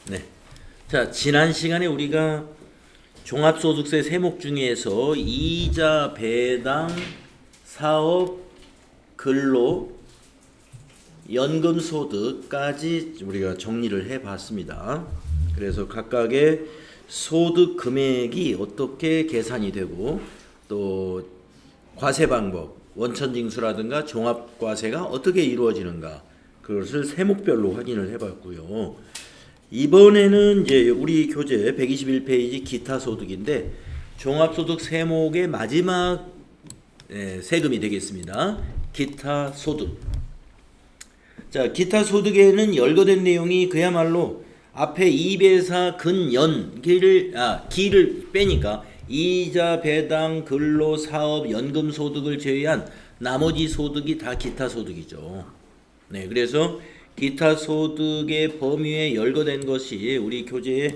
네. 자, 지난 시간에 우리가 종합소득세 세목 중에서 이자, 배당, 사업, 근로, 연금소득까지 우리가 정리를 해봤습니다. 그래서 각각의 소득 금액이 어떻게 계산이 되고 또 과세 방법, 원천징수라든가 종합과세가 어떻게 이루어지는가 그것을 세목별로 확인을 해봤고요. 이번에는 이제 우리 교재 121페이지 기타 소득인데 종합소득 세목의 마지막 세금이 되겠습니다. 기타 소득. 자, 기타 소득에는 열거된 내용이 그야말로 앞에 이배사 근연 기를 빼니까 이자, 배당, 근로, 사업, 연금 소득을 제외한 나머지 소득이 다 기타 소득이죠. 네, 그래서 기타 소득의 범위에 열거된 것이 우리 교재에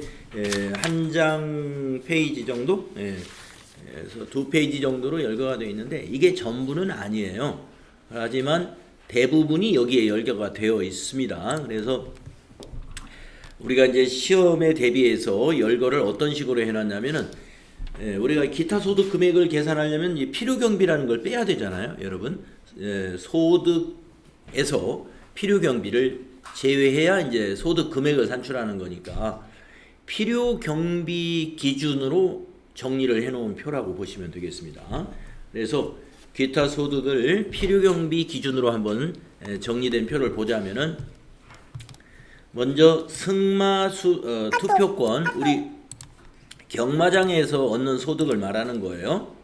한 장 페이지 정도, 그래서 2페이지 정도로 열거가 되어 있는데 이게 전부는 아니에요. 하지만 대부분이 여기에 열거가 되어 있습니다. 그래서 우리가 이제 시험에 대비해서 열거를 어떤 식으로 해놨냐면은 우리가 기타 소득 금액을 계산하려면 이 필요경비라는 걸 빼야 되잖아요, 여러분. 소득에서 필요경비를 제외해야 이제 소득 금액을 산출하는 거니까 필요경비 기준으로 정리를 해놓은 표라고 보시면 되겠습니다. 그래서 기타 소득을 필요경비 기준으로 한번 정리된 표를 보자면은 먼저 투표권 우리 경마장에서 얻는 소득을 말하는 거예요.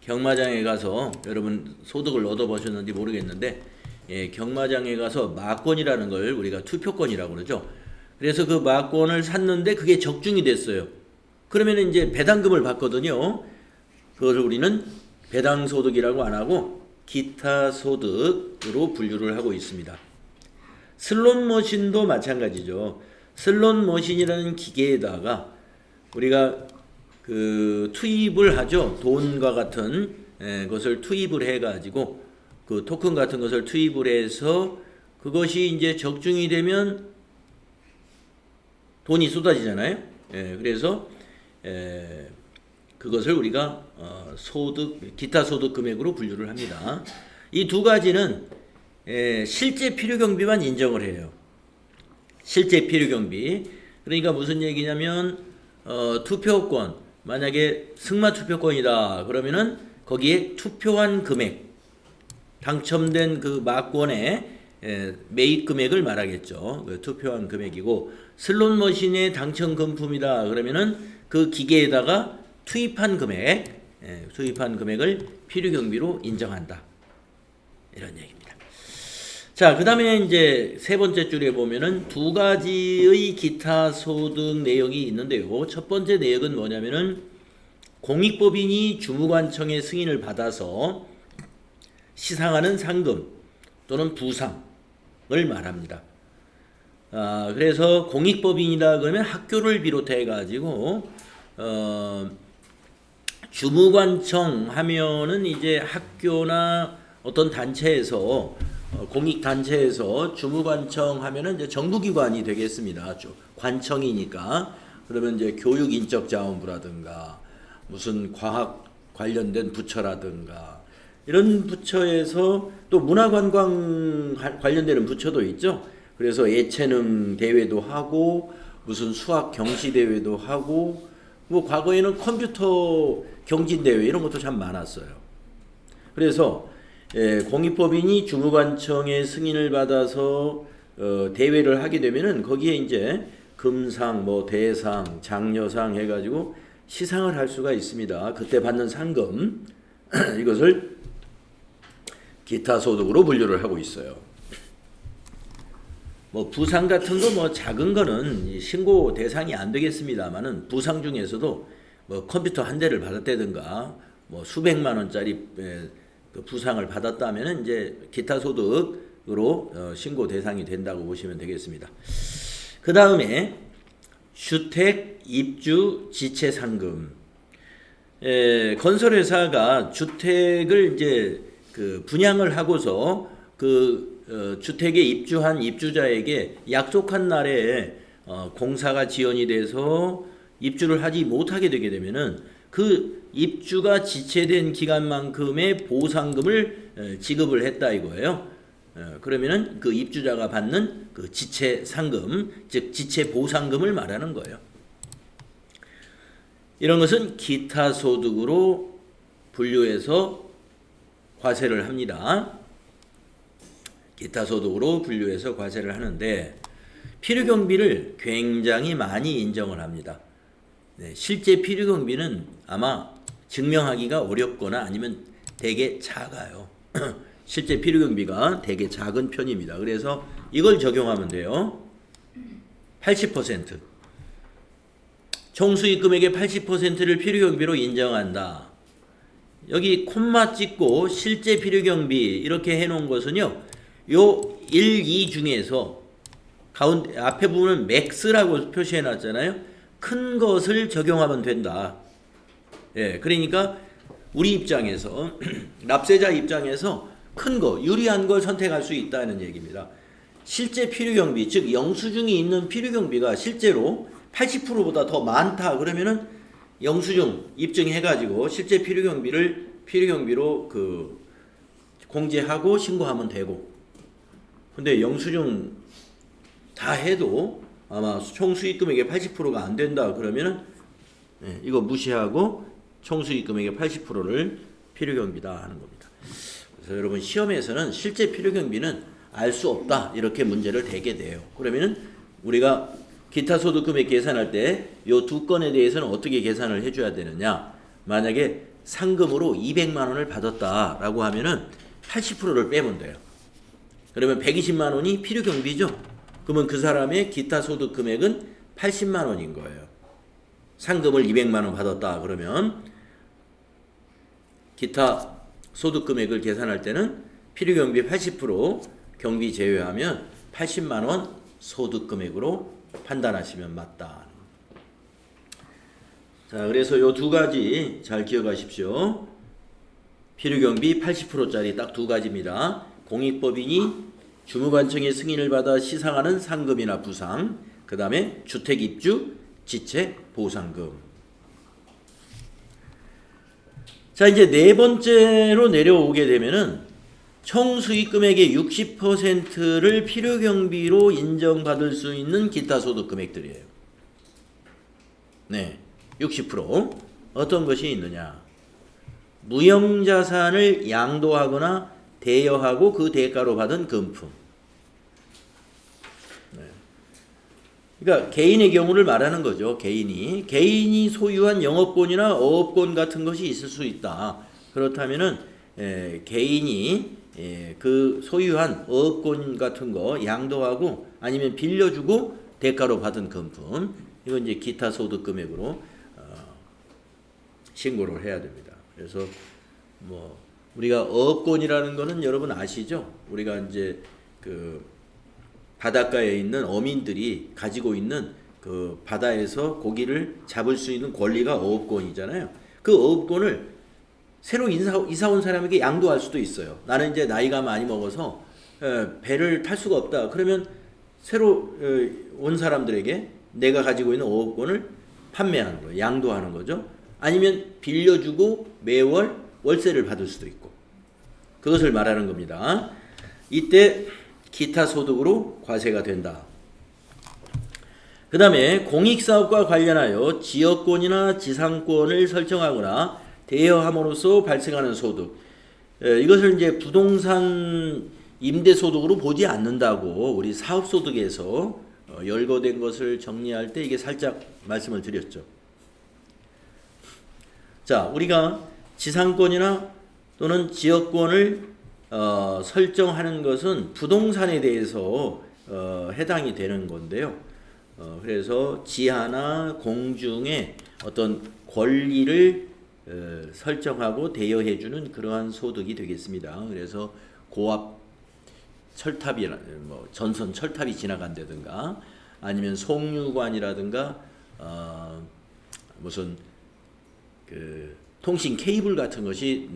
경마장에 가서 여러분 소득을 얻어보셨는지 모르겠는데 경마장에 가서 마권이라는 걸 우리가 투표권이라고 그러죠. 그래서 그 마권을 샀는데 그게 적중이 됐어요. 그러면 이제 배당금을 받거든요. 그것을 우리는 배당소득이라고 안 하고 기타 소득으로 분류를 하고 있습니다. 슬롯머신도 마찬가지죠. 슬롯머신이라는 기계에다가 우리가 그 투입을 하죠. 돈과 같은 것을 투입을 해가지고 그 토큰 같은 것을 투입을 해서 그것이 이제 적중이 되면 돈이 쏟아지잖아요. 그래서 그것을 우리가 기타 소득 금액으로 분류를 합니다. 이 두 가지는 실제 필요경비만 인정을 해요. 실제 필요경비. 그러니까 무슨 얘기냐면 투표권 만약에 승마 투표권이다 그러면은 거기에 투표한 금액 당첨된 그 마권의 매입 금액을 말하겠죠. 그 투표한 금액이고 슬롯머신의 당첨 금품이다 그러면은 그 기계에다가 투입한 금액을 필요경비로 인정한다. 이런 얘기입니다. 자, 그 다음에 이제 세 번째 줄에 보면은 두 가지의 기타 소득 내역이 있는데요. 첫 번째 내역은 뭐냐면은 공익법인이 주무관청의 승인을 받아서 시상하는 상금 또는 부상을 말합니다. 그래서 공익법인이다 그러면 학교를 비롯해 가지고 주무관청 하면은 이제 학교나 어떤 단체에서 공익단체에서 주무관청 하면은 이제 정부기관이 되겠습니다. 관청이니까. 그러면 이제 교육인적자원부라든가 무슨 과학 관련된 부처라든가 이런 부처에서 또 문화관광 관련되는 부처도 있죠. 그래서 예체능 대회도 하고 무슨 수학 경시 대회도 하고 뭐 과거에는 컴퓨터 경진 대회 이런 것도 참 많았어요. 그래서 공익법인이 주무관청의 승인을 받아서 대회를 하게 되면은 거기에 이제 금상, 뭐 대상, 장려상 해가지고 시상을 할 수가 있습니다. 그때 받는 상금 이것을 기타 소득으로 분류를 하고 있어요. 뭐 부상 같은 거 뭐 작은 거는 신고 대상이 안 되겠습니다만은 부상 중에서도 뭐 컴퓨터 한 대를 받았다든가 뭐 수백만 원짜리 그 부상을 받았다면 이제 기타 소득으로 신고 대상이 된다고 보시면 되겠습니다. 그 다음에 주택 입주 지체 상금. 건설회사가 주택을 이제 그 분양을 하고서 그 주택에 입주한 입주자에게 약속한 날에 공사가 지연이 돼서 입주를 하지 못하게 되게 되면은 그 입주가 지체된 기간만큼의 보상금을 지급을 했다 이거예요. 그러면은 그 입주자가 받는 그 지체 상금, 즉 지체 보상금을 말하는 거예요. 이런 것은 기타 소득으로 분류해서 과세를 합니다. 기타 소득으로 분류해서 과세를 하는데 필요경비를 굉장히 많이 인정을 합니다. 네, 실제 필요경비는 아마 증명하기가 어렵거나 아니면 되게 작아요. 실제 필요경비가 되게 작은 편입니다. 그래서 이걸 적용하면 돼요. 80%. 총수익 금액의 80%를 필요경비로 인정한다. 여기 콤마 찍고 실제 필요경비 이렇게 해놓은 것은요. 요 1, 2 중에서 가운데 앞에 부분은 맥스라고 표시해 놨잖아요. 큰 것을 적용하면 된다. 예, 그러니까 우리 입장에서 납세자 입장에서 큰 거, 유리한 걸 선택할 수 있다는 얘기입니다. 실제 필요경비, 즉 영수증이 있는 필요경비가 실제로 80%보다 더 많다. 그러면은 영수증 입증해가지고 실제 필요경비로 그 공제하고 신고하면 되고. 근데 영수증 다 해도 아마 총수익 금액의 80%가 안 된다 그러면은 이거 무시하고 총수익 금액의 80%를 필요경비다 하는 겁니다. 그래서 여러분 시험에서는 실제 필요경비는 알 수 없다 이렇게 문제를 대게 돼요. 그러면은 우리가 기타 소득 금액 계산할 때 요 두 건에 대해서는 어떻게 계산을 해줘야 되느냐? 만약에 상금으로 200만 원을 받았다라고 하면은 80%를 빼면 돼요. 그러면 120만 원이 필요경비죠. 그러면 그 사람의 기타 소득 금액은 80만 원인 거예요. 상금을 200만 원 받았다 그러면 기타 소득 금액을 계산할 때는 필요경비 80% 경비 제외하면 80만 원 소득 금액으로 판단하시면 맞다. 자, 그래서 요 두 가지 잘 기억하십시오. 필요경비 80%짜리 딱 두 가지입니다. 공익법인이 주무관청의 승인을 받아 시상하는 상금이나 부상, 그 다음에 주택입주 지체 보상금. 자, 이제 네 번째로 내려오게 되면은 총수익 금액의 60%를 필요경비로 인정받을 수 있는 기타 소득 금액들이에요. 네, 60%. 어떤 것이 있느냐? 무형자산을 양도하거나 대여하고 그 대가로 받은 금품. 네. 그러니까 개인의 경우를 말하는 거죠. 개인이 소유한 영업권이나 어업권 같은 것이 있을 수 있다. 그렇다면은 개인이 그 소유한 어업권 같은 거 양도하고 아니면 빌려주고 대가로 받은 금품. 이건 이제 기타 소득 금액으로 신고를 해야 됩니다. 그래서 뭐 우리가 어업권이라는 거는 여러분 아시죠? 우리가 이제 그 바닷가에 있는 어민들이 가지고 있는 그 바다에서 고기를 잡을 수 있는 권리가 어업권이잖아요. 그 어업권을 새로 이사 온 사람에게 양도할 수도 있어요. 나는 이제 나이가 많이 먹어서 배를 탈 수가 없다. 그러면 새로 온 사람들에게 내가 가지고 있는 어업권을 판매하는 거예요. 양도하는 거죠. 아니면 빌려주고 매월 월세를 받을 수도 있고. 그것을 말하는 겁니다. 이때 기타 소득으로 과세가 된다. 그 다음에 공익사업과 관련하여 지역권이나 지상권을 설정하거나 대여함으로써 발생하는 소득. 이것을 이제 부동산 임대소득으로 보지 않는다고 우리 사업소득에서 열거된 것을 정리할 때 이게 살짝 말씀을 드렸죠. 자, 우리가 지상권이나 또는 지역권을 설정하는 것은 부동산에 대해서 해당이 되는 건데요. 그래서 지하나 공중의 어떤 권리를 설정하고 대여해주는 그러한 소득이 되겠습니다. 그래서 고압 철탑이나 뭐 전선 철탑이 지나간다든가 아니면 송유관이라든가 무슨 그 통신 케이블 같은 것이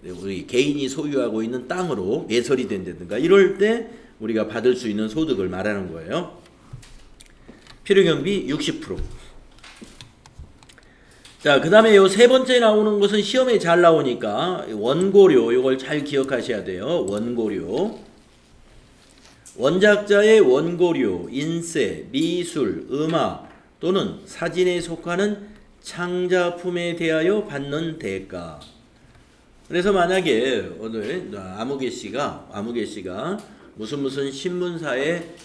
우리 개인이 소유하고 있는 땅으로 매설이 된다든가 이럴 때 우리가 받을 수 있는 소득을 말하는 거예요. 필요경비 60%. 자, 그 다음에 요 세 번째 나오는 것은 시험에 잘 나오니까 원고료 이걸 잘 기억하셔야 돼요. 원고료. 원작자의 원고료, 인쇄, 미술, 음악 또는 사진에 속하는 창작품에 대하여 받는 대가. 그래서 만약에 오늘 아무개 씨가 무슨 신문사에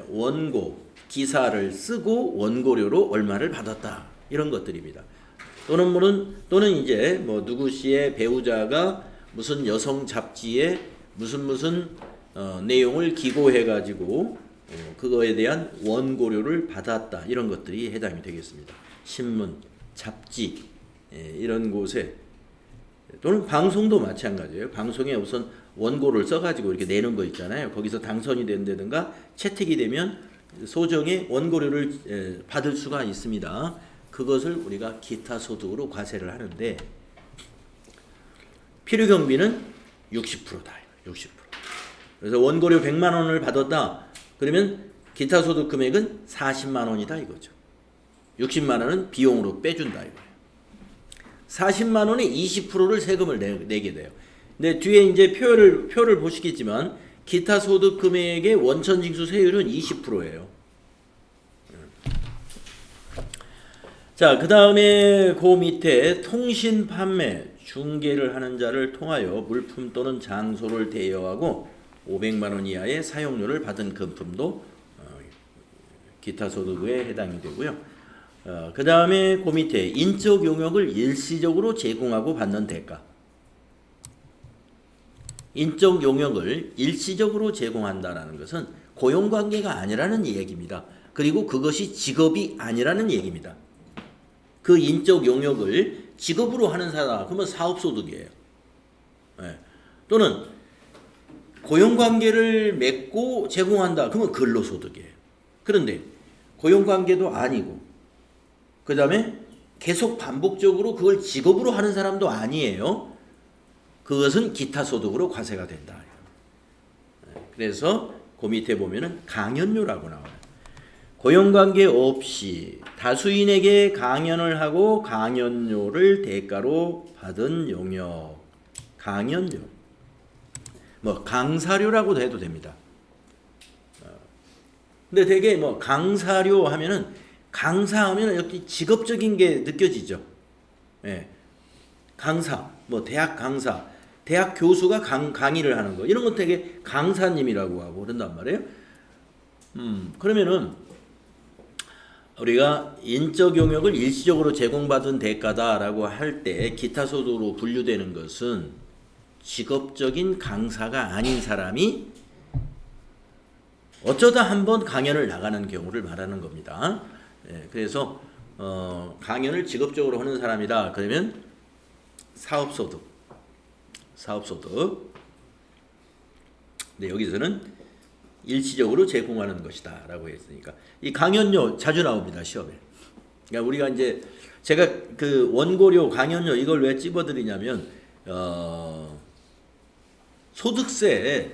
원고 기사를 쓰고 원고료로 얼마를 받았다, 이런 것들입니다. 또는 이제 뭐 누구 씨의 배우자가 무슨 여성 잡지에 무슨 내용을 기고해 가지고 그거에 대한 원고료를 받았다, 이런 것들이 해당이 되겠습니다. 신문, 잡지 이런 곳에, 또는 방송도 마찬가지예요. 방송에 우선 원고를 써가지고 이렇게 내는 거 있잖아요. 거기서 당선이 된다든가 채택이 되면 소정의 원고료를 받을 수가 있습니다. 그것을 우리가 기타 소득으로 과세를 하는데, 필요경비는 60%다. 60%. 그래서 원고료 100만 원을 받았다. 그러면 기타 소득 금액은 40만 원이다 이거죠. 60만 원은 비용으로 빼준다 이거예요. 40만 원에 20%를 세금을 내게 돼요. 근데 뒤에 이제 표를 보시겠지만 기타 소득 금액의 원천징수 세율은 20%예요. 자, 그 다음에 그 밑에 통신 판매, 중개를 하는 자를 통하여 물품 또는 장소를 대여하고 500만 원 이하의 사용료를 받은 금품도 기타 소득에 해당이 되고요. 그 다음에 그 밑에 인적 용역을 일시적으로 제공하고 받는 대가. 인적 용역을 일시적으로 제공한다는 것은 고용관계가 아니라는 얘기입니다. 그리고 그것이 직업이 아니라는 얘기입니다. 그 인적 용역을 직업으로 하는 사람, 그러면 사업소득이에요. 네. 또는 고용관계를 맺고 제공한다, 그러면 근로소득이에요. 그런데 고용관계도 아니고 그 다음에 계속 반복적으로 그걸 직업으로 하는 사람도 아니에요. 그것은 기타 소득으로 과세가 된다. 그래서 그 밑에 보면은 강연료라고 나와요. 고용관계 없이 다수인에게 강연을 하고 강연료를 대가로 받은 용역. 강연료. 뭐 강사료라고도 해도 됩니다. 근데 되게 뭐 강사료 하면은, 강사하면 이렇게 직업적인 게 느껴지죠. 예. 강사, 뭐 대학 강사, 대학 교수가 강의를 하는 거, 이런 건 되게 강사님이라고 하고 그런단 말이에요. 그러면은 우리가 인적 용역을 일시적으로 제공받은 대가다라고 할 때 기타 소득으로 분류되는 것은 직업적인 강사가 아닌 사람이 어쩌다 한번 강연을 나가는 경우를 말하는 겁니다. 예, 그래서 강연을 직업적으로 하는 사람이다. 그러면 사업소득. 근데 여기서는 일시적으로 제공하는 것이다 라고 했으니까, 이 강연료 자주 나옵니다, 시험에. 그러니까 우리가 이제 제가 그 원고료, 강연료 이걸 왜 찝어드리냐면 소득세의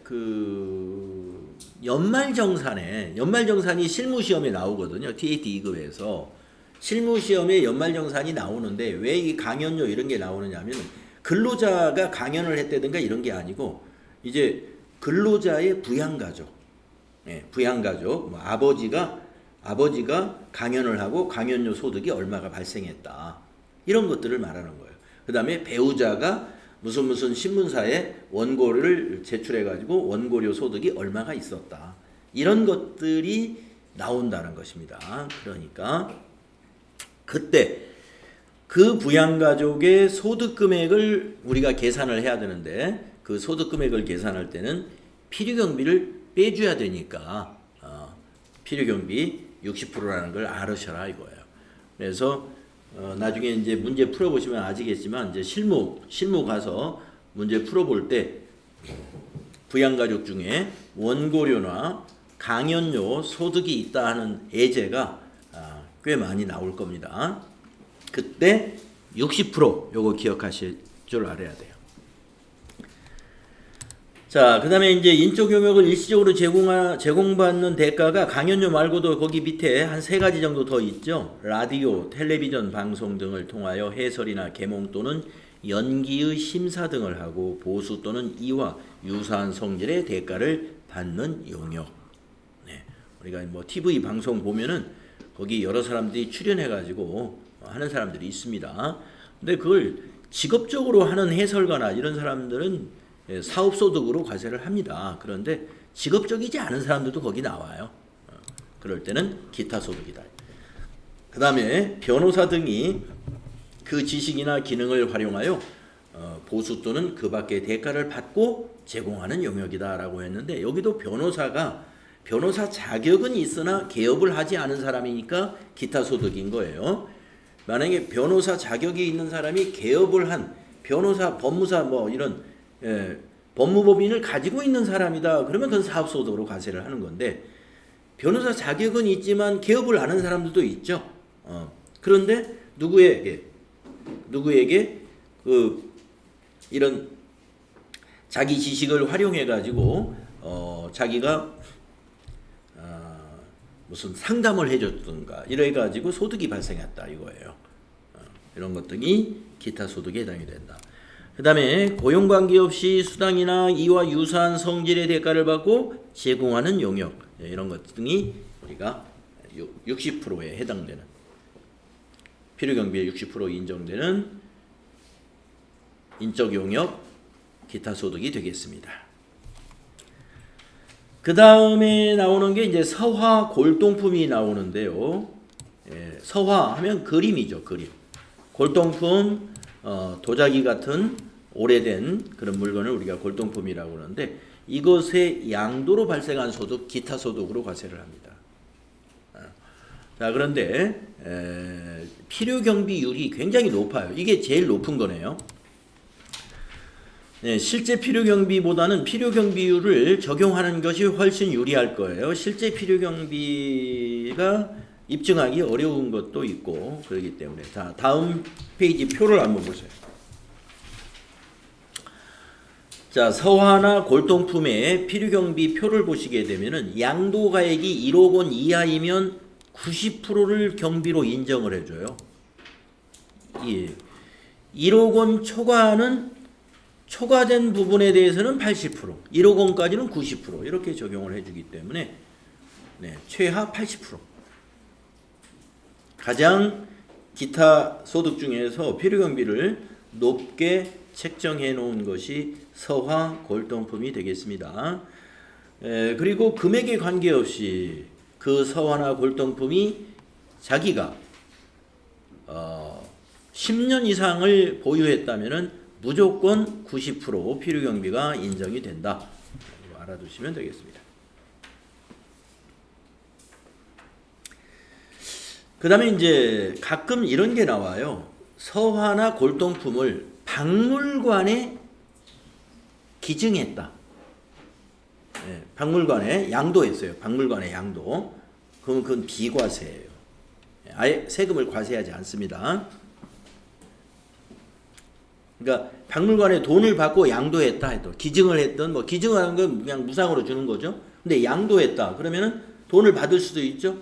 그 연말정산이 실무시험에 나오거든요. TAT 2급에서 실무시험에 연말정산이 나오는데 왜 이 강연료 이런 게 나오느냐면, 근로자가 강연을 했다든가 이런 게 아니고 이제 근로자의 부양가족, 뭐 아버지가 강연을 하고 강연료 소득이 얼마가 발생했다, 이런 것들을 말하는 거예요. 그 다음에 배우자가 무슨 신문사에 원고를 제출해 가지고 원고료 소득이 얼마가 있었다, 이런 것들이 나온다는 것입니다. 그러니까 그때 그 부양가족의 소득금액을 우리가 계산을 해야 되는데, 그 소득금액을 계산할 때는 필요경비를 빼줘야 되니까 필요경비 60%라는 걸 알으셔라 이거예요. 그래서 나중에 이제 문제 풀어보시면 아시겠지만, 이제 실무 가서 문제 풀어볼 때 부양가족 중에 원고료나 강연료 소득이 있다 하는 예제가 꽤 많이 나올 겁니다. 그때 60% 요거 기억하실 줄 알아야 돼요. 자, 그 다음에 이제 인적 용역을 일시적으로 제공받는 대가가 강연료 말고도 거기 밑에 한 3가지 정도 더 있죠. 라디오, 텔레비전 방송 등을 통하여 해설이나 개몽 또는 연기의 심사 등을 하고 보수 또는 이와 유사한 성질의 대가를 받는 용역. 네, 우리가 뭐 TV 방송 보면은 거기 여러 사람들이 출연해가지고 하는 사람들이 있습니다. 근데 그걸 직업적으로 하는 해설가나 이런 사람들은 사업소득으로 과세를 합니다. 그런데 직업적이지 않은 사람들도 거기 나와요. 그럴 때는 기타 소득이다. 그 다음에 변호사 등이 그 지식이나 기능을 활용하여 보수 또는 그 밖의 대가를 받고 제공하는 영역이다 라고 했는데, 여기도 변호사 자격은 있으나 개업을 하지 않은 사람이니까 기타 소득인 거예요. 만약에 변호사 자격이 있는 사람이 개업을 한 변호사, 법무사 뭐 이런 법무법인을 가지고 있는 사람이다. 그러면 그건 사업소득으로 과세를 하는 건데, 변호사 자격은 있지만 개업을 안 하는 사람들도 있죠. 그런데 누구에게 이런 자기 지식을 활용해 가지고 자기가 무슨 상담을 해줬던가 이래 가지고 소득이 발생했다 이거예요. 이런 것들이 기타 소득에 해당이 된다. 그 다음에 고용관계 없이 수당이나 이와 유사한 성질의 대가를 받고 제공하는 용역, 이런 것 등이 우리가 60%에 해당되는, 필요경비의 60% 인정되는 인적 용역 기타 소득이 되겠습니다. 그 다음에 나오는 게 이제 서화 골동품이 나오는데요. 서화하면 그림이죠, 그림. 골동품, 도자기 같은 오래된 그런 물건을 우리가 골동품이라고 하는데, 이것의 양도로 발생한 소득, 기타 소득으로 과세를 합니다. 자, 그런데 필요경비율이 굉장히 높아요. 이게 제일 높은 거네요. 네, 실제 필요경비보다는 필요경비율을 적용하는 것이 훨씬 유리할 거예요. 실제 필요경비가 입증하기 어려운 것도 있고 그렇기 때문에. 자, 다음 페이지 표를 한번 보세요. 자, 서화나 골동품의 필요경비 표를 보시게 되면은 양도가액이 1억 원 이하이면 90%를 경비로 인정을 해줘요. 예. 1억 원 초과된 부분에 대해서는 80%, 1억 원까지는 90% 이렇게 적용을 해주기 때문에 최하 80%. 가장 기타 소득 중에서 필요경비를 높게 책정해 놓은 것이 서화 골동품이 되겠습니다. 그리고 금액에 관계없이 그 서화나 골동품이 자기가 10년 이상을 보유했다면은 무조건 90% 필요경비가 인정이 된다. 알아두시면 되겠습니다. 그 다음에 이제 가끔 이런 게 나와요. 서화나 골동품을 박물관에 기증했다. 박물관에 양도했어요. 박물관에 양도. 그럼 그건 비과세예요. 아예 세금을 과세하지 않습니다. 그러니까 박물관에 돈을 받고 양도했다 해도, 기증을 했던, 뭐 기증하는 건 그냥 무상으로 주는 거죠. 근데 양도했다 그러면은 돈을 받을 수도 있죠.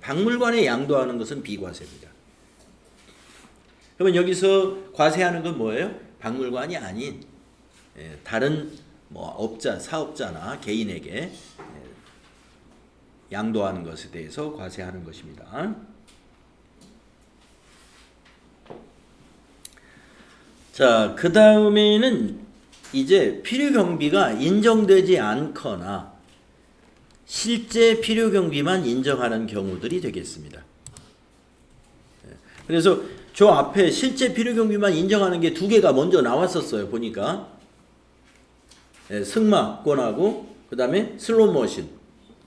박물관에 양도하는 것은 비과세입니다. 그러면 여기서 과세하는 건 뭐예요? 박물관이 아닌 다른 뭐 업자, 사업자나 개인에게 양도하는 것에 대해서 과세하는 것입니다. 자, 그 다음에는 이제 필요경비가 인정되지 않거나 실제 필요경비만 인정하는 경우들이 되겠습니다. 그래서 저 앞에 실제 필요경비만 인정하는 게 2개가 먼저 나왔었어요. 보니까 승마권하고 그 다음에 슬롯머신,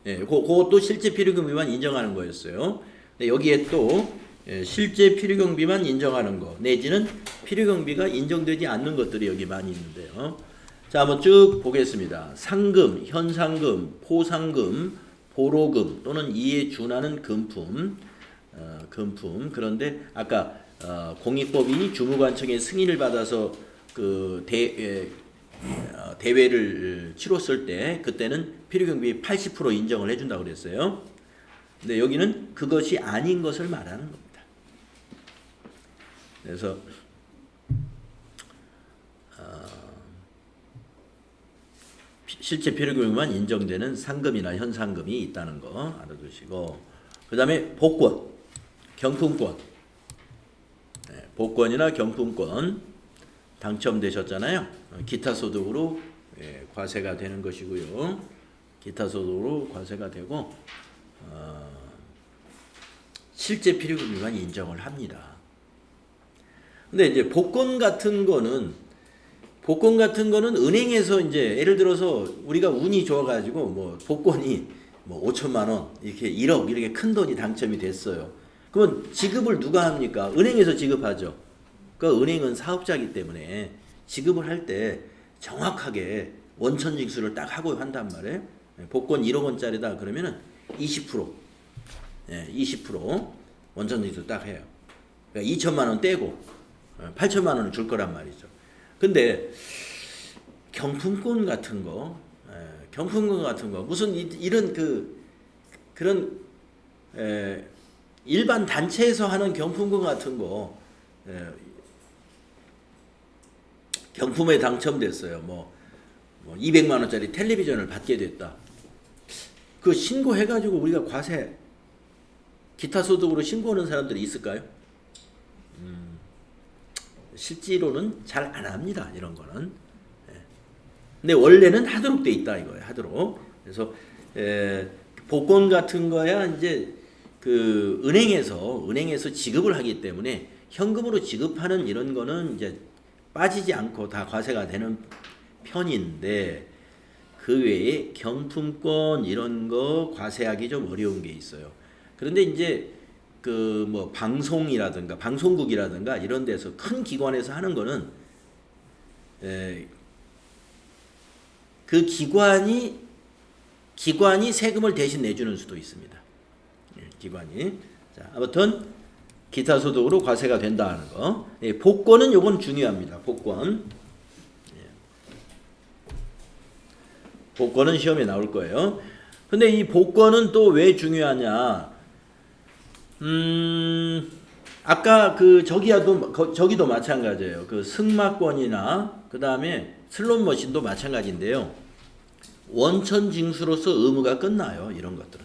그것도 실제 필요경비만 인정하는 거였어요. 여기에 또 실제 필요경비만 인정하는 거 내지는 필요경비가 인정되지 않는 것들이 여기 많이 있는데요. 자, 한번 쭉 보겠습니다. 상금, 현상금, 포상금, 보로금 또는 이에 준하는 금품, 그런데 아까 공익법인이 주무관청의 승인을 받아서 그 대회를 치렀을 때 그때는 필요경비 80% 인정을 해준다고 그랬어요. 근데 여기는 그것이 아닌 것을 말하는 겁니다. 그래서 실제 필요경비만 인정되는 상금이나 현상금이 있다는 거 알아두시고, 그 다음에 복권, 경품권, 복권이나 경품권 당첨되셨잖아요. 기타 소득으로 과세가 되는 것이고요. 기타 소득으로 과세가 되고 실제 필요금만 인정을 합니다. 근데 이제 복권 같은 거는 은행에서 이제 예를 들어서 우리가 운이 좋아가지고 뭐 복권이 뭐 5천만 원 이렇게 1억 이렇게 큰 돈이 당첨이 됐어요. 그러면 지급을 누가 합니까? 은행에서 지급하죠. 그러니까 은행은 사업자이기 때문에 지급을 할 때 정확하게 원천징수를 딱 하고 한단 말이에요. 복권 1억 원짜리다 그러면은 20% 20% 원천징수 딱 해요. 그러니까 2천만 원 떼고 8천만 원을 줄 거란 말이죠. 근데 경품권 같은 거 무슨 이런 그런 일반 단체에서 하는 경품권 같은 거 경품에 당첨됐어요. 뭐 200만 원짜리 텔레비전을 받게 됐다. 그 신고해가지고 우리가 과세 기타 소득으로 신고하는 사람들이 있을까요? 실제로는 잘 안 합니다. 이런 거는. 근데 원래는 하도록 돼 있다 이거예요. 하도록. 그래서 복권 같은 거야 이제 그 은행에서 지급을 하기 때문에 현금으로 지급하는 이런 거는 이제 빠지지 않고 다 과세가 되는 편인데, 그 외에 경품권 이런 거 과세하기 좀 어려운 게 있어요. 그런데 이제 그 뭐 방송이라든가 방송국이라든가 이런 데서 큰 기관에서 하는 거는 그 기관이 세금을 대신 내주는 수도 있습니다. 기관이. 자, 아무튼 기타 소득으로 과세가 된다는 거. 복권은 요건 중요합니다. 복권은 시험에 나올 거예요. 근데 이 복권은 또 왜 중요하냐? 아까 그 저기도 마찬가지예요. 그 승마권이나 그 다음에 슬롯머신도 마찬가지인데요. 원천징수로서 의무가 끝나요. 이런 것들은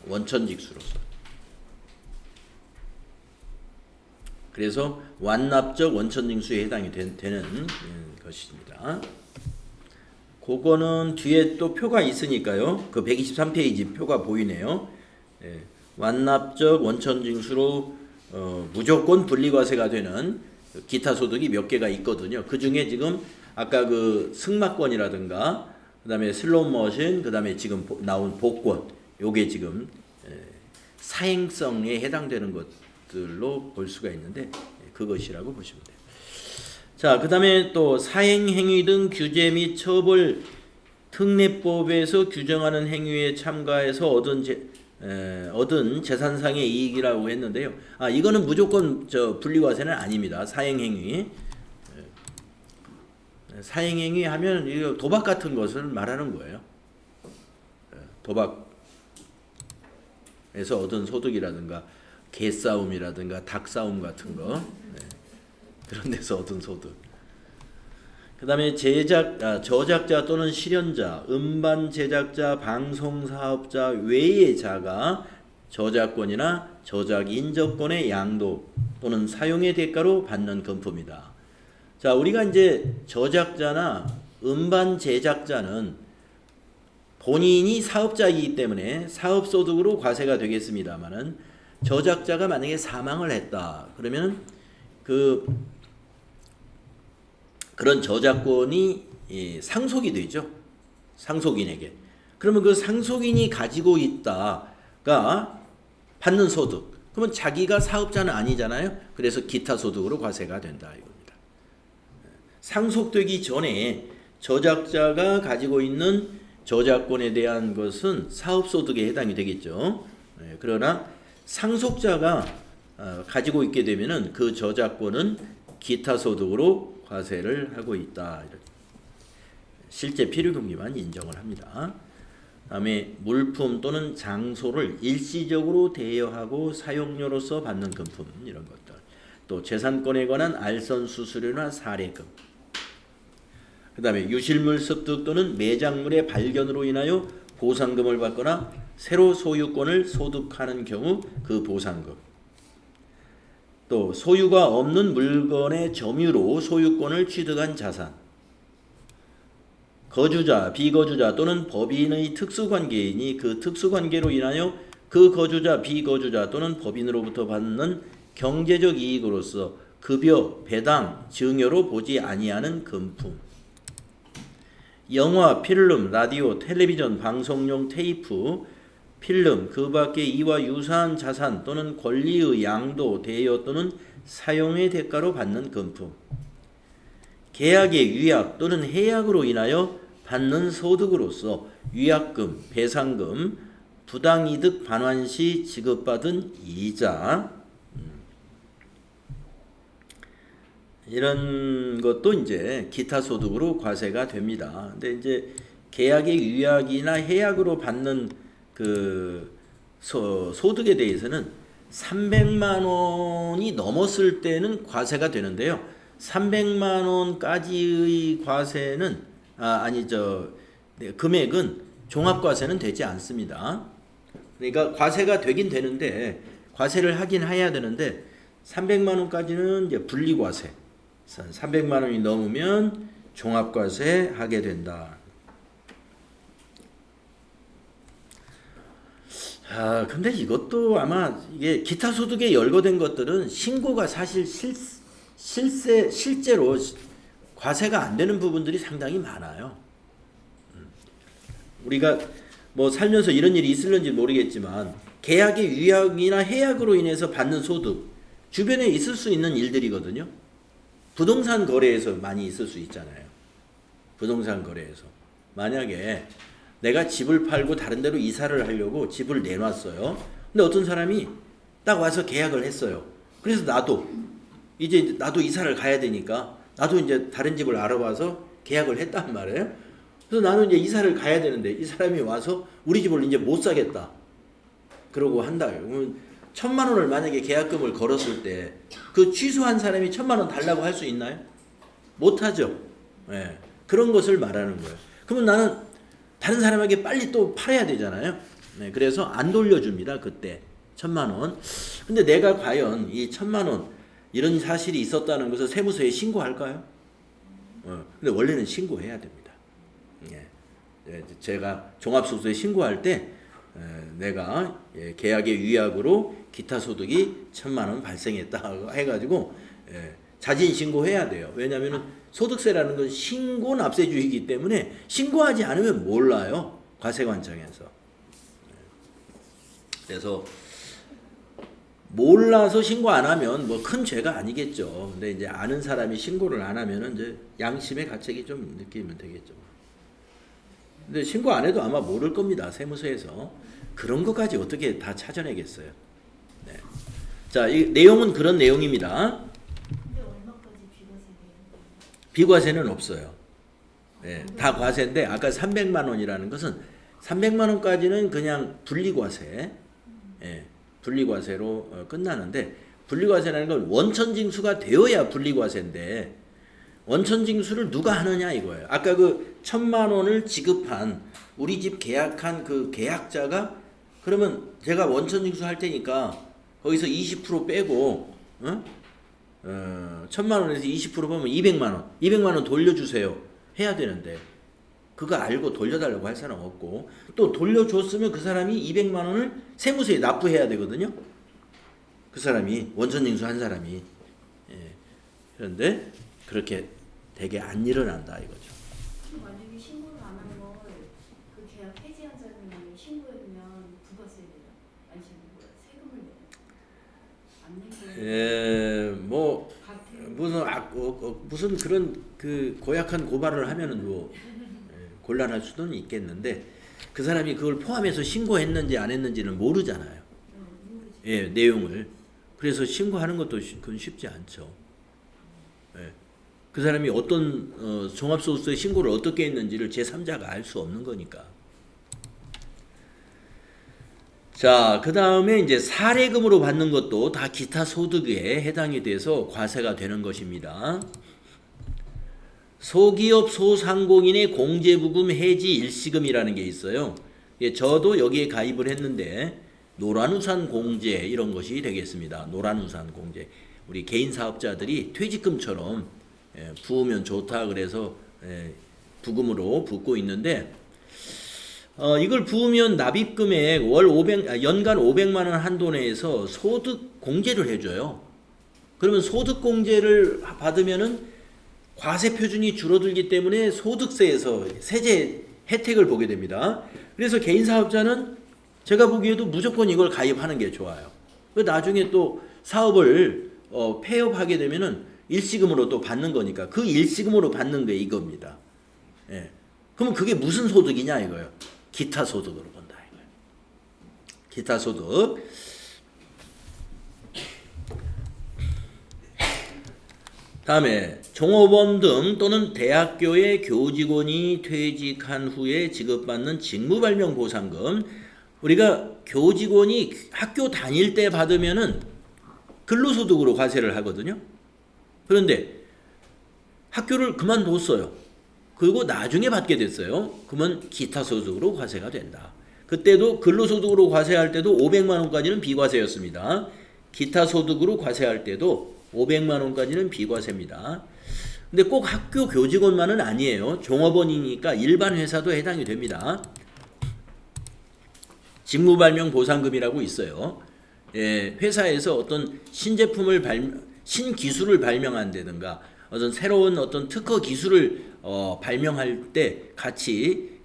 원천징수로서. 그래서 완납적 원천징수에 해당이 되는 것입니다. 그거는 뒤에 또 표가 있으니까요. 그 123페이지 표가 보이네요. 완납적 원천징수로 무조건 분리과세가 되는 기타 소득이 몇 개가 있거든요. 그 중에 지금 아까 그 승마권이라든가 그 다음에 슬롯머신, 그 다음에 지금 나온 복권, 요게 지금 사행성에 해당되는 것들로 볼 수가 있는데 그것이라고 보시면 돼요. 자, 그 다음에 또 사행행위 등 규제 및 처벌 특례법에서 규정하는 행위에 참가해서 얻은 재산상의 이익이라고 했는데요. 이거는 무조건 분리과세는 아닙니다. 사행행위. 사행행위 하면 이거 도박 같은 것을 말하는 거예요. 도박에서 얻은 소득이라든가 개싸움이라든가 닭싸움 같은 거, 그런 데서 얻은 소득. 그 다음에 저작자 또는 실현자, 음반 제작자, 방송사업자 외의 자가 저작권이나 저작 인접권의 양도 또는 사용의 대가로 받는 금품이다. 자, 우리가 이제 저작자나 음반 제작자는 본인이 사업자이기 때문에 사업소득으로 과세가 되겠습니다만은, 저작자가 만약에 사망을 했다 그러면 그런 저작권이 상속이 되죠. 상속인에게. 그러면 그 상속인이 가지고 있다가 받는 소득. 그러면 자기가 사업자는 아니잖아요. 그래서 기타 소득으로 과세가 된다 이겁니다. 상속되기 전에 저작자가 가지고 있는 저작권에 대한 것은 사업소득에 해당이 되겠죠. 그러나 상속자가 가지고 있게 되면은 그 저작권은 기타 소득으로 과세를 하고 있다. 실제 필요경비만 인정을 합니다. 다음에 물품 또는 장소를 일시적으로 대여하고 사용료로서 받는 금품 이런 것들. 또 재산권에 관한 알선 수수료나 사례금. 그 다음에 유실물 습득 또는 매장물의 발견으로 인하여 보상금을 받거나 새로 소유권을 소득하는 경우 그 보상금. 또 소유가 없는 물건의 점유로 소유권을 취득한 자산. 거주자, 비거주자 또는 법인의 특수관계인이 그 특수관계로 인하여 그 거주자, 비거주자 또는 법인으로부터 받는 경제적 이익으로서 급여, 배당, 증여로 보지 아니하는 금품. 영화, 필름, 라디오, 텔레비전, 방송용 테이프, 필름, 그 밖에 이와 유사한 자산 또는 권리의 양도, 대여 또는 사용의 대가로 받는 금품. 계약의 위약 또는 해약으로 인하여 받는 소득으로서 위약금, 배상금, 부당이득 반환 시 지급받은 이자 이런 것도 이제 기타 소득으로 과세가 됩니다. 근데 이제 계약의 위약이나 해약으로 받는 그 소득에 대해서는 300만 원이 넘었을 때는 과세가 되는데요. 300만 원까지의 과세는 금액은 종합과세는 되지 않습니다. 그러니까 과세가 되긴 되는데 과세를 하긴 해야 되는데 300만 원까지는 이제 분리과세. 300만 원이 넘으면 종합과세 하게 된다. 근데 이것도 아마 이게 기타 소득에 열거된 것들은 신고가 사실 실제로 과세가 안 되는 부분들이 상당히 많아요. 우리가 뭐 살면서 이런 일이 있을는지 모르겠지만 계약의 위약이나 해약으로 인해서 받는 소득 주변에 있을 수 있는 일들이거든요. 부동산 거래에서 많이 있을 수 있잖아요. 부동산 거래에서 만약에 내가 집을 팔고 다른 데로 이사를 하려고 집을 내놨어요. 근데 어떤 사람이 딱 와서 계약을 했어요. 그래서 나도 이사를 가야 되니까 나도 이제 다른 집을 알아봐서 계약을 했단 말이에요. 그래서 나는 이제 이사를 가야 되는데 이 사람이 와서 우리 집을 이제 못 사겠다. 그러고 한다. 그러면 1,000만 원을 만약에 계약금을 걸었을 때 그 취소한 사람이 1,000만 원 달라고 할 수 있나요? 못 하죠. 예. 그런 것을 말하는 거예요. 그러면 나는 다른 사람에게 빨리 또 팔아야 되잖아요. 네. 그래서 안 돌려줍니다. 그때 1,000만 원. 근데 내가 과연 이 1,000만 원 이런 사실이 있었다는 것을 세무서에 신고할까요? 근데 원래는 신고해야 됩니다. 예. 제가 종합소득세 신고할 때 내가 계약의 위약으로 기타 소득이 1,000만 원 발생했다 해가지고 자진 신고해야 돼요. 왜냐하면 소득세라는 건 신고 납세주의이기 때문에 신고하지 않으면 몰라요. 과세관청에서. 그래서 몰라서 신고 안 하면 뭐 큰 죄가 아니겠죠. 근데 이제 아는 사람이 신고를 안 하면은 이제 양심의 가책이 좀 느끼면 되겠죠. 근데 신고 안 해도 아마 모를 겁니다. 세무서에서. 그런 것까지 어떻게 다 찾아내겠어요. 네. 자, 이 내용은 그런 내용입니다. 근데 얼마까지 비과세돼요? 비과세는 없어요. 네, 다 과세인데 아까 300만 원이라는 것은 300만 원까지는 그냥 분리과세. 예, 분리과세로 끝나는데 분리과세라는 건 원천징수가 되어야 분리과세인데 원천징수를 누가 하느냐 이거예요. 아까 그 1,000만 원을 지급한 우리 집 계약한 그 계약자가 그러면 제가 원천징수 할 테니까 거기서 20% 빼고 1,000만 원에서 20% 보면 200만 원. 200만 원 돌려주세요. 해야 되는데 그거 알고 돌려달라고 할 사람 없고 또 돌려줬으면 그 사람이 200만 원을 세무서에 납부해야 되거든요. 그 사람이 원천징수 한 사람이. 예. 그런데 그렇게 되게 안 일어난다 이거죠. 만약에 신고를 안 한 걸 그 계약 해지한 사람이 신고해두면 부가세 내요? 아니 세금을 내요? 안 내고. 뭐 무슨 그런 그 고약한 고발을 하면은 뭐 곤란할 수는 있겠는데 그 사람이 그걸 포함해서 신고했는지 안 했는지는 모르잖아요. 내용을. 그래서 신고하는 것도 그건 쉽지 않죠. 예. 그 사람이 어떤 종합소득세 신고를 어떻게 했는지를 제3자가 알 수 없는 거니까. 자, 그 다음에 이제 사례금으로 받는 것도 다 기타 소득에 해당이 돼서 과세가 되는 것입니다. 소기업 소상공인의 공제부금 해지 일시금이라는 게 있어요. 예, 저도 여기에 가입을 했는데 노란우산 공제 이런 것이 되겠습니다. 노란우산 공제. 우리 개인 사업자들이 퇴직금처럼 부으면 좋다 그래서 부금으로 붓고 있는데 이걸 부으면 납입금액 연간 500만 원 한도 내에서 소득 공제를 해줘요. 그러면 소득 공제를 받으면은 과세 표준이 줄어들기 때문에 소득세에서 세제 혜택을 보게 됩니다. 그래서 개인 사업자는 제가 보기에도 무조건 이걸 가입하는 게 좋아요. 나중에 또 사업을 폐업하게 되면은 일시금으로 또 받는 거니까 그 일시금으로 받는 게 이겁니다. 예. 그러면 그게 무슨 소득이냐 이거예요. 기타 소득으로 본다 이거예요. 기타 소득. 다음에 종업원 등 또는 대학교의 교직원이 퇴직한 후에 지급받는 직무발명보상금. 우리가 교직원이 학교 다닐 때 받으면은 근로소득으로 과세를 하거든요. 그런데 학교를 그만뒀어요. 그리고 나중에 받게 됐어요. 그러면 기타 소득으로 과세가 된다. 그때도 근로소득으로 과세할 때도 500만 원까지는 비과세였습니다. 기타 소득으로 과세할 때도 500만 원까지는 비과세입니다. 근데 꼭 학교 교직원만은 아니에요. 종업원이니까 일반 회사도 해당이 됩니다. 직무발명 보상금이라고 있어요. 예, 회사에서 어떤 신기술을 발명한다든가 어떤 새로운 어떤 특허 기술을 발명할 때 같이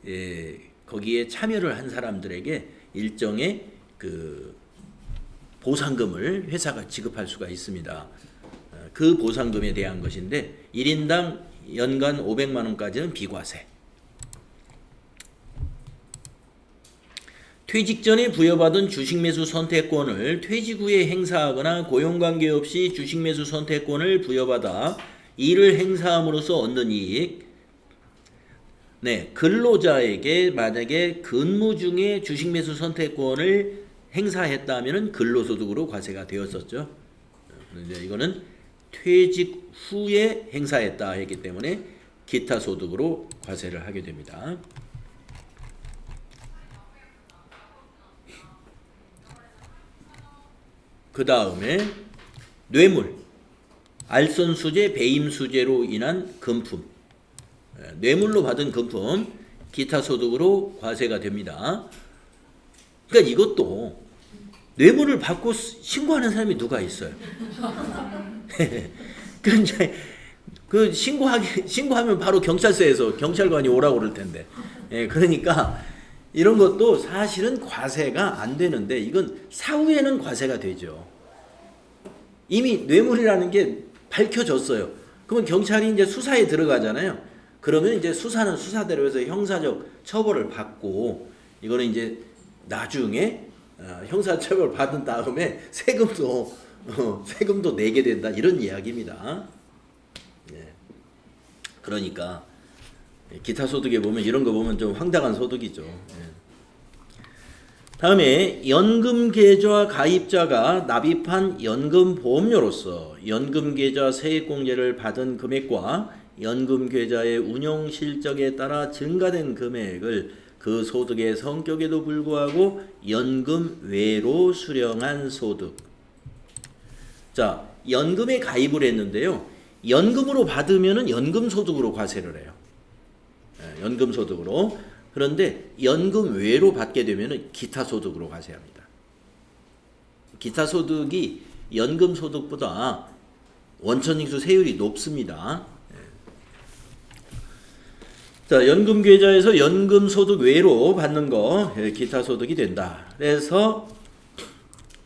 거기에 참여를 한 사람들에게 일정의 그 보상금을 회사가 지급할 수가 있습니다. 그 보상금에 대한 것인데 1인당 연간 500만 원까지는 비과세. 퇴직 전에 부여받은 주식매수 선택권을 퇴직 후에 행사하거나 고용관계 없이 주식매수 선택권을 부여받아 이를 행사함으로써 얻는 이익. 네, 근로자에게 만약에 근무 중에 주식매수 선택권을 행사했다면 근로소득으로 과세가 되었었죠. 그런데 이거는 퇴직 후에 행사했다 했기 때문에 기타 소득으로 과세를 하게 됩니다. 그 다음에 뇌물, 알선수재, 배임수재로 인한 금품, 뇌물로 받은 금품, 기타 소득으로 과세가 됩니다. 그러니까 이것도 뇌물을 받고 신고하는 사람이 누가 있어요? 그 신고하면 바로 경찰서에서 경찰관이 오라고 그럴 텐데. 그러니까 이런 것도 사실은 과세가 안 되는데 이건 사후에는 과세가 되죠. 이미 뇌물이라는 게 밝혀졌어요. 그러면 경찰이 이제 수사에 들어가잖아요. 그러면 이제 수사는 수사대로 해서 형사적 처벌을 받고 이거는 이제 나중에 형사처벌 받은 다음에 세금도 내게 된다 이런 이야기입니다. 그러니까 기타 소득에 보면 이런 거 보면 좀 황당한 소득이죠. 다음에 연금계좌 가입자가 납입한 연금보험료로서 연금계좌 세액공제를 받은 금액과 연금계좌의 운용 실적에 따라 증가된 금액을 그 소득의 성격에도 불구하고 연금 외로 수령한 소득. 자, 연금에 가입을 했는데요. 연금으로 받으면은 연금소득으로 과세를 해요. 연금소득으로. 그런데 연금 외로 받게 되면은 기타소득으로 과세합니다. 기타소득이 연금소득보다 원천징수 세율이 높습니다. 자, 연금계좌에서 연금소득 외로 받는 거 기타소득이 된다. 그래서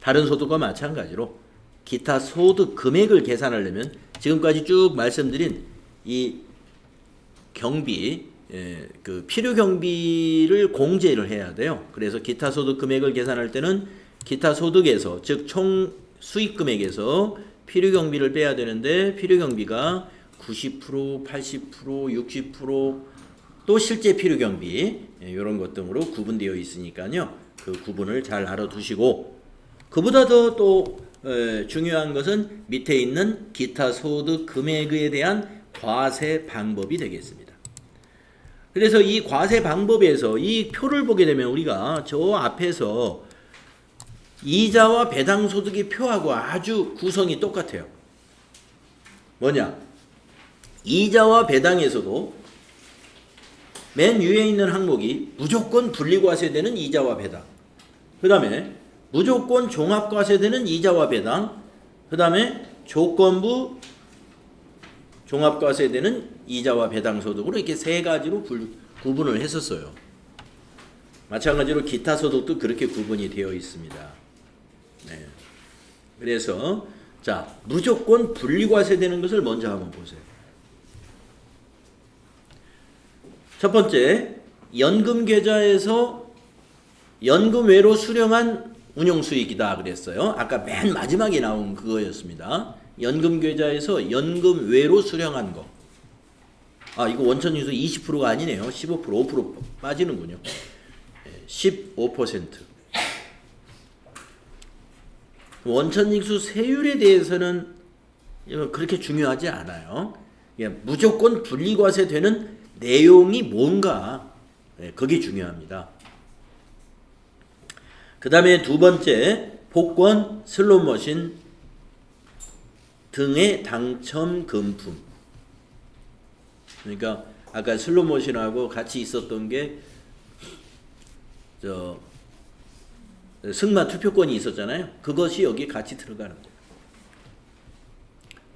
다른 소득과 마찬가지로 기타소득 금액을 계산하려면 지금까지 쭉 말씀드린 이 경비, 그 필요 경비를 공제를 해야 돼요. 그래서 기타 소득 금액을 계산할 때는 기타 소득에서, 즉 총 수익 금액에서 필요 경비를 빼야 되는데 필요 경비가 90%, 80%, 60%또 실제 필요 경비 이런 것 등으로 구분되어 있으니까요. 그 구분을 잘 알아두시고 그보다 더 중요한 것은 밑에 있는 기타 소득 금액에 대한 과세 방법이 되겠습니다. 그래서 이 과세 방법에서 이 표를 보게 되면 우리가 저 앞에서 이자와 배당 소득의 표하고 아주 구성이 똑같아요. 뭐냐? 이자와 배당에서도 맨 위에 있는 항목이 무조건 분리과세되는 이자와 배당. 그 다음에 무조건 종합과세되는 이자와 배당. 그 다음에 조건부 종합과세되는 이자와 배당 소득으로 이렇게 세 가지로 구분을 했었어요. 마찬가지로 기타 소득도 그렇게 구분이 되어 있습니다. 네. 그래서 자 무조건 분리과세되는 것을 먼저 한번 보세요. 첫 번째, 연금 계좌에서 연금 외로 수령한 운용 수익이다 그랬어요. 아까 맨 마지막에 나온 그거였습니다. 연금 계좌에서 연금 외로 수령한 거. 아, 이거 원천징수 20%가 아니네요. 15%, 5% 빠지는군요. 15%. 원천징수 세율에 대해서는 그렇게 중요하지 않아요. 무조건 분리과세 되는 내용이 뭔가 그게 중요합니다. 그 다음에 두 번째, 복권, 슬롯머신 등의 당첨 금품. 그러니까 아까 슬롯머신하고 같이 있었던 게 승마 투표권이 있었잖아요. 그것이 여기 같이 들어가는 거예요.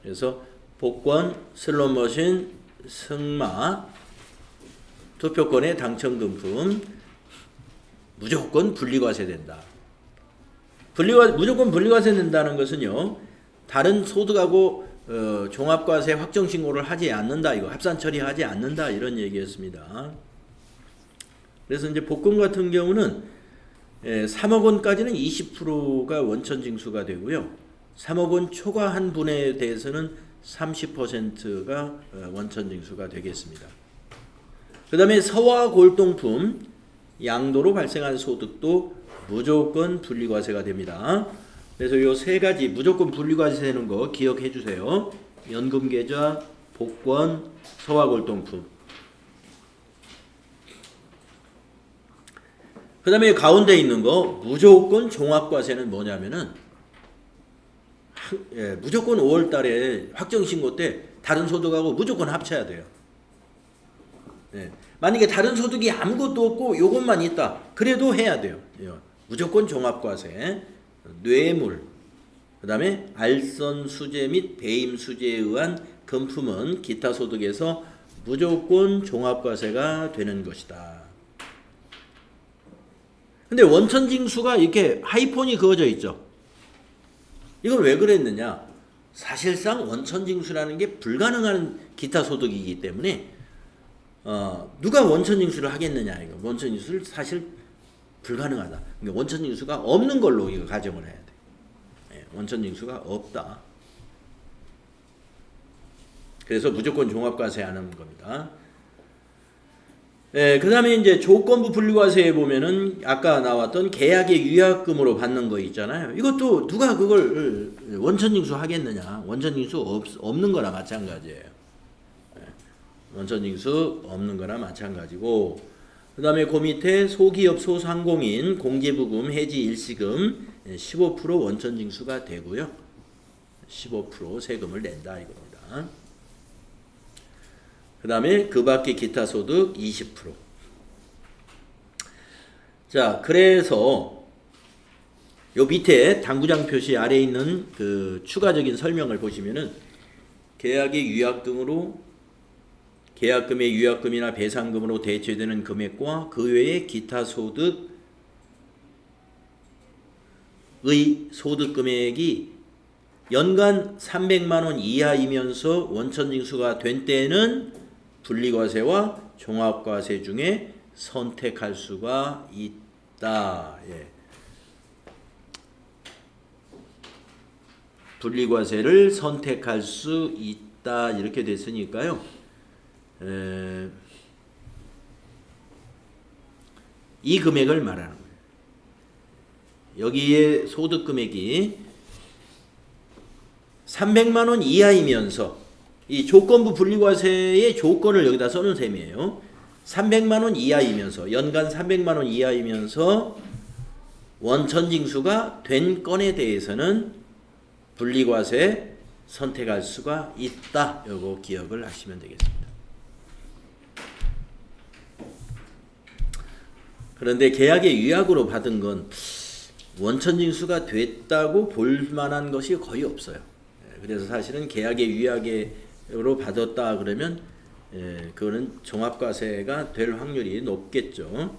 그래서 복권, 슬롯머신, 승마 투표권의 당첨금품 무조건 분리과세된다. 무조건 분리과세된다는 것은요. 다른 소득하고 종합과세 확정신고를 하지 않는다. 이거 합산 처리하지 않는다. 이런 얘기였습니다. 그래서 이제 복권 같은 경우는 3억 원까지는 20%가 원천징수가 되고요. 3억 원 초과한 분에 대해서는 30%가 원천징수가 되겠습니다. 그 다음에 서화 골동품, 양도로 발생한 소득도 무조건 분리과세가 됩니다. 그래서 이 세 가지 무조건 분리과세 되는 거 기억해 주세요. 연금계좌, 복권, 서화 골동품. 그 다음에 가운데 있는 거 무조건 종합과세는 뭐냐면은 무조건 5월 달에 확정신고 때 다른 소득하고 무조건 합쳐야 돼요. 만약에 다른 소득이 아무것도 없고 요것만 있다. 그래도 해야 돼요. 무조건 종합과세, 뇌물, 그 다음에 알선 수재 및 배임 수재에 의한 금품은 기타 소득에서 무조건 종합과세가 되는 것이다. 근데 원천징수가 이렇게 하이폰이 그어져 있죠. 이건 왜 그랬느냐? 사실상 원천징수라는 게 불가능한 기타 소득이기 때문에 누가 원천징수를 하겠느냐 이거. 원천징수를 사실 불가능하다. 그러니까 원천징수가 없는 걸로 이거 가정을 해야 돼. 원천징수가 없다. 그래서 무조건 종합과세하는 겁니다. 그 다음에 이제 조건부 분리과세에 보면은 아까 나왔던 계약의 유약금으로 받는 거 있잖아요. 이것도 누가 그걸 원천징수 하겠느냐. 원천징수 없는 거나 마찬가지예요. 원천징수 없는 거나 마찬가지고, 그 다음에 그 밑에 소기업 소상공인 공제부금 해지 일시금 15% 원천징수가 되고요. 15% 세금을 낸다 이겁니다. 그 다음에 그 밖에 기타 소득 20%. 자, 그래서 요 밑에 당구장 표시 아래에 있는 그 추가적인 설명을 보시면은 계약의 유약금으로 계약금의 유약금이나 배상금으로 대체되는 금액과 그 외의 기타 소득의 소득 금액이 연간 300만 원 이하이면서 원천징수가 된 때는 분리과세와 종합과세 중에 선택할 수가 있다. 분리과세를 선택할 수 있다. 있다 이렇게 됐으니까요. 이 금액을 말하는 거예요. 여기에 소득 금액이 300만 원 이하이면서 이 조건부 분리과세의 조건을 여기다 써놓은 셈이에요. 300만 원 이하이면서 연간 300만 원 이하이면서 원천징수가 된 건에 대해서는 분리과세 선택할 수가 있다. 요거 기억을 하시면 되겠습니다. 그런데 계약의 위약으로 받은 건 원천징수가 됐다고 볼 만한 것이 거의 없어요. 그래서 사실은 계약의 위약으로 받았다 그러면 그거는 종합과세가 될 확률이 높겠죠.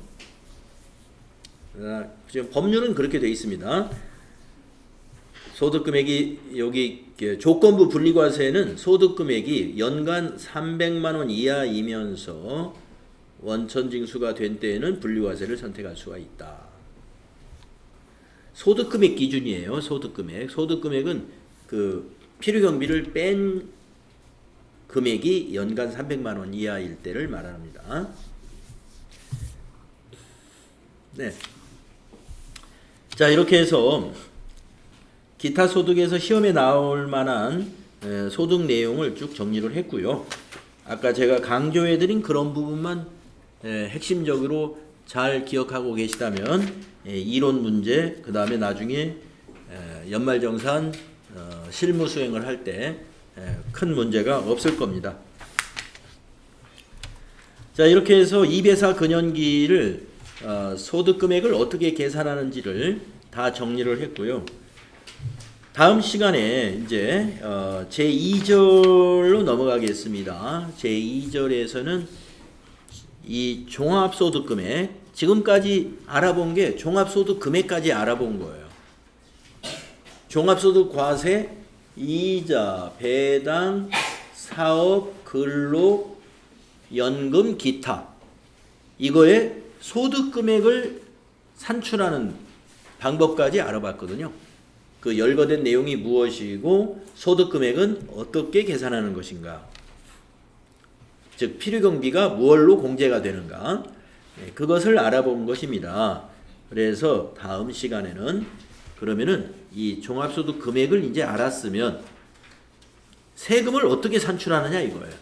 지금 법률은 그렇게 되어 있습니다. 소득금액이 여기 조건부 분리과세는 소득금액이 연간 300만 원 이하이면서 원천징수가 된 때에는 분리과세를 선택할 수가 있다. 소득금액 기준이에요. 소득금액. 소득금액은 그 필요경비를 뺀 금액이 연간 300만 원 이하일 때를 말합니다. 네. 자, 이렇게 해서 기타 소득에서 시험에 나올 만한 소득 내용을 쭉 정리를 했고요. 아까 제가 강조해드린 그런 부분만 핵심적으로 잘 기억하고 계시다면 이론 문제, 그 다음에 나중에 연말정산 실무 수행을 할 때 큰 문제가 없을 겁니다. 자, 이렇게 해서 2배사 근연기를 소득 금액을 어떻게 계산하는지를 다 정리를 했고요. 다음 시간에 이제 제2절로 넘어가겠습니다. 제2절에서는 이 종합소득 금액, 지금까지 알아본 게 종합소득 금액까지 알아본 거예요. 종합소득 과세, 이자, 배당, 사업, 근로, 연금, 기타, 이거에 소득 금액을 산출하는 방법까지 알아봤거든요. 그 열거된 내용이 무엇이고 소득 금액은 어떻게 계산하는 것인가, 즉 필요경비가 무엇로 공제가 되는가, 그것을 알아본 것입니다. 그래서 다음 시간에는 그러면은 이 종합소득 금액을 이제 알았으면 세금을 어떻게 산출하느냐 이거예요.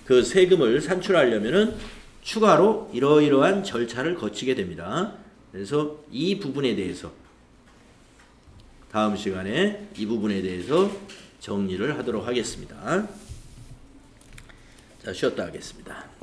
그 세금을 산출하려면은 추가로 이러이러한 절차를 거치게 됩니다. 그래서 이 부분에 대해서 다음 시간에 이 부분에 대해서 정리를 하도록 하겠습니다. 자, 쉬었다 하겠습니다.